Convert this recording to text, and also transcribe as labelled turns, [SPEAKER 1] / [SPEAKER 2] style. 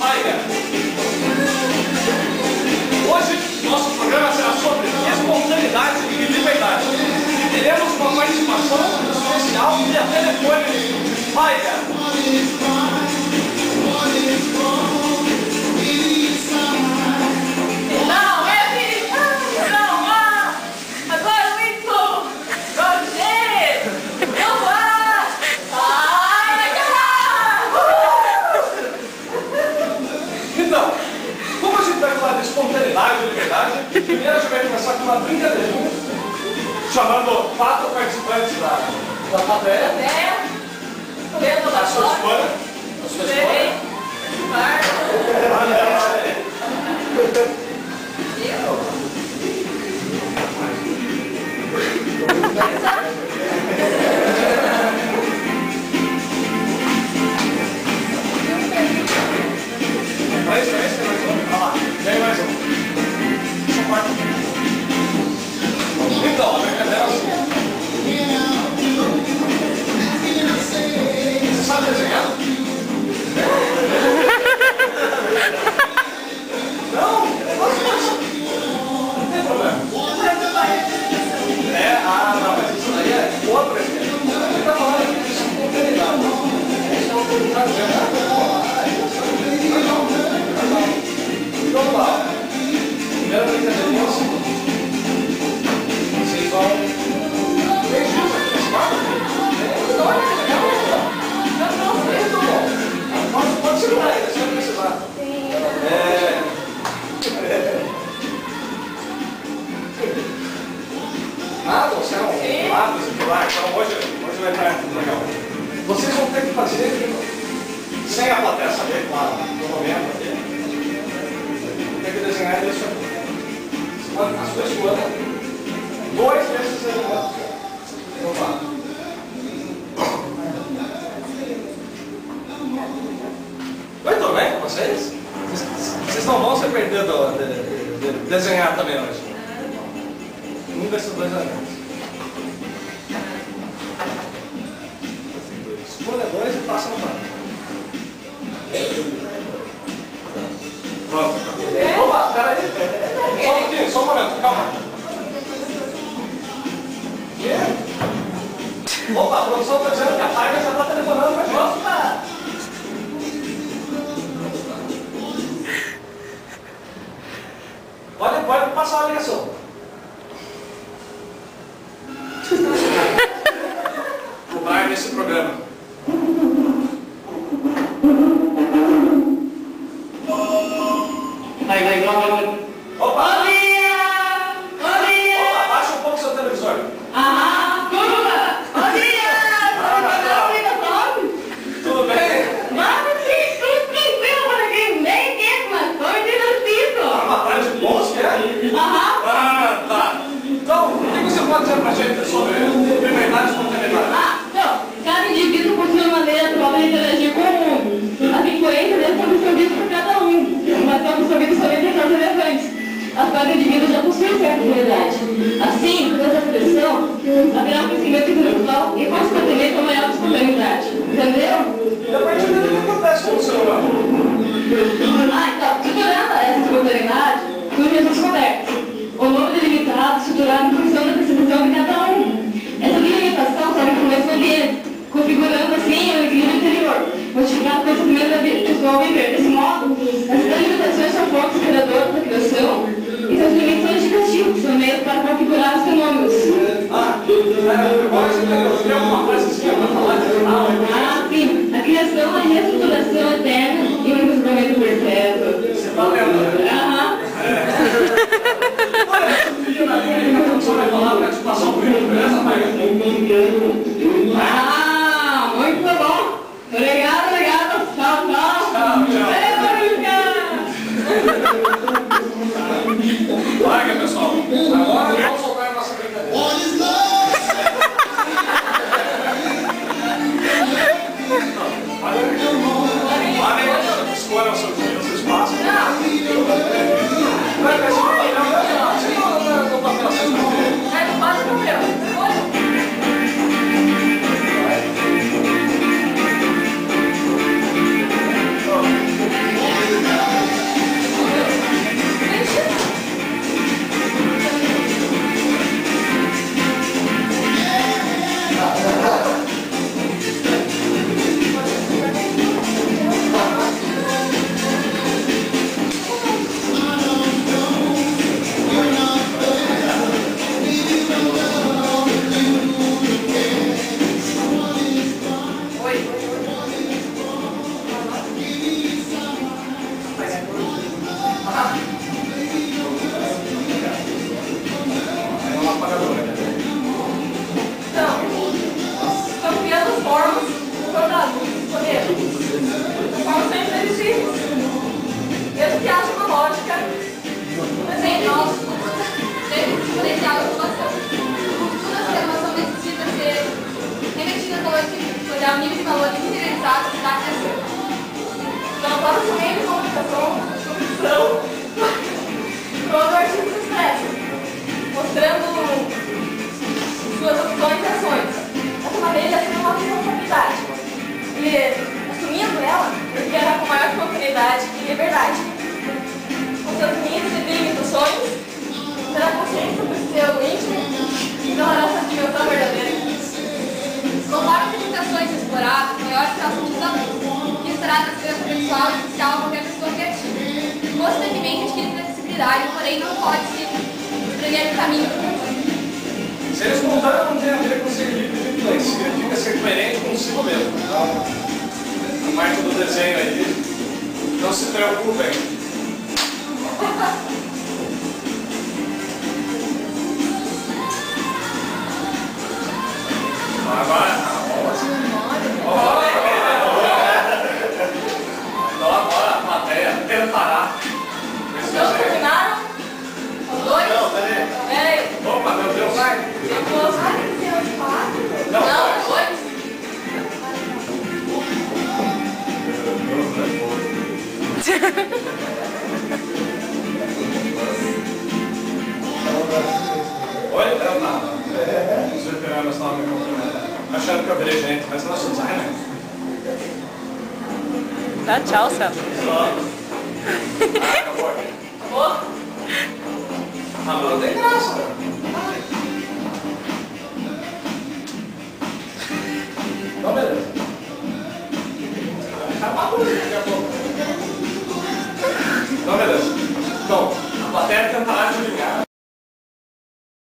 [SPEAKER 1] Tiger. Hoje, nosso programa será sobre espontaneidade e liberdade. Teremos uma participação especial via telefone Tiger. Espontaneidade e liberdade. Primeiro a gente vai começar com uma brincadeirinha, chamando 4 participantes da plateia. A sua escolha. A sua escolha. Mais um. Olha lá. Vem mais um. Então, a brincadeira é assim. Você sabe desenhar? Não? Não tem problema. Não, mas isso daí é outra experiência. A gente está falando aqui de espontaneidade. A gente está dizendo. Então vamos lá. Primeira brincadeirinha é o seguinte. Vocês vão... Pode segurar aí, você vai precisar. Nada, você é um lápis aqui lá, então hoje vai estar legal. Vocês vão ter que fazer, sem a plateia saber, claro, no momento aqui. Tem que desenhar isso aqui. A sua escolha. 2 desses elementos. Então vá. Muito bem com vocês? Vocês não vão se perder de desenhar também hoje. Um desses 2 elementos. Escolha 2 e passa no banco. Pronto. Opa, peraí. Só um pouquinho, só um momento, calma. Opa, a produção está dizendo que a Tiger já está telefonando para a gente. Opa! Pode passar a ligação. O Brian nesse programa. Vai. Opa! Bom dia! Opa, baixa um pouco o seu televisor. Tudo bem? Uma tarde de bons, que é? Tá. Então, o que você pode dizer pra gente sobre liberdade e espontaneidade?
[SPEAKER 2] Cada indivíduo possui uma maneira própria de interagir com o mundo. As influências são absorvidas por cada um, mas são absorvidas somente em casos relevantes. Cada indivíduo já possui certa realidade. Assim, por essa expressão, haverá um crescimento intelectual e, consequentemente, uma maior espontaneidade. Entendeu?
[SPEAKER 1] E a partir daí, o que acontece com o seu nome?
[SPEAKER 2] Então, estruturando essa espontaneidade, surgem as descobertas. O mundo delimitado, estruturado em função da percepção de cada um. Essa delimitação serve como esse ambiente, configurando assim o equilíbrio interior, modificando o pensamento da vida pessoal viver. Desse modo, as delimitações são forças criadoras da criação e suas limitações de castigo, que são meios para configurar os fenômenos.
[SPEAKER 1] Agora você tem alguma coisa para falar de final?
[SPEAKER 2] Sim. A criação é a reestruturação eterna e o envolvimento perpétuo.
[SPEAKER 1] Você está lendo, né? Olha, você vai falar a participação comigo, beleza, Maia?
[SPEAKER 2] Muito bom. Obrigada. Tchau.
[SPEAKER 1] Larga, pessoal. Agora vamos soltar a nossa brincadeira. Escolha o seu espaço. Vai ver se não papel assim.
[SPEAKER 2] Não passa papel. dele assumir uma responsabilidade. E assumindo ela, ele terá com maior tranquilidade e liberdade. Com seus limites e limitações, terá consciência do seu íntimo e da nossa dimensão verdadeira.
[SPEAKER 3] Conforme as limitações exploradas, maior será o desafio, que estará na esfera pessoal e social de qualquer pessoa criativa. Constantemente adquire flexibilidade, porém não pode se estranhar o caminho do mundo.
[SPEAKER 1] Ser espontâneo não tem a ver com ser livre de influência, significa ser coerente consigo mesmo. Então, a parte do desenho aí, não se preocupem. Agora, agora a plateia tentará.
[SPEAKER 2] Todos terminaram? Os dois?
[SPEAKER 1] Não, peraí.
[SPEAKER 2] Peraí.
[SPEAKER 1] Opa, meu Deus.
[SPEAKER 2] Depois,
[SPEAKER 1] Não,
[SPEAKER 2] dois.
[SPEAKER 1] Olha, eu não. Os veteranos estavam me cumprimentando. Achando que eu virei gente, mas nós somos arrementos.
[SPEAKER 4] Dá tchau, Celso.
[SPEAKER 1] Acabou aqui.
[SPEAKER 2] Acabou?
[SPEAKER 1] Ah, mas não tem graça.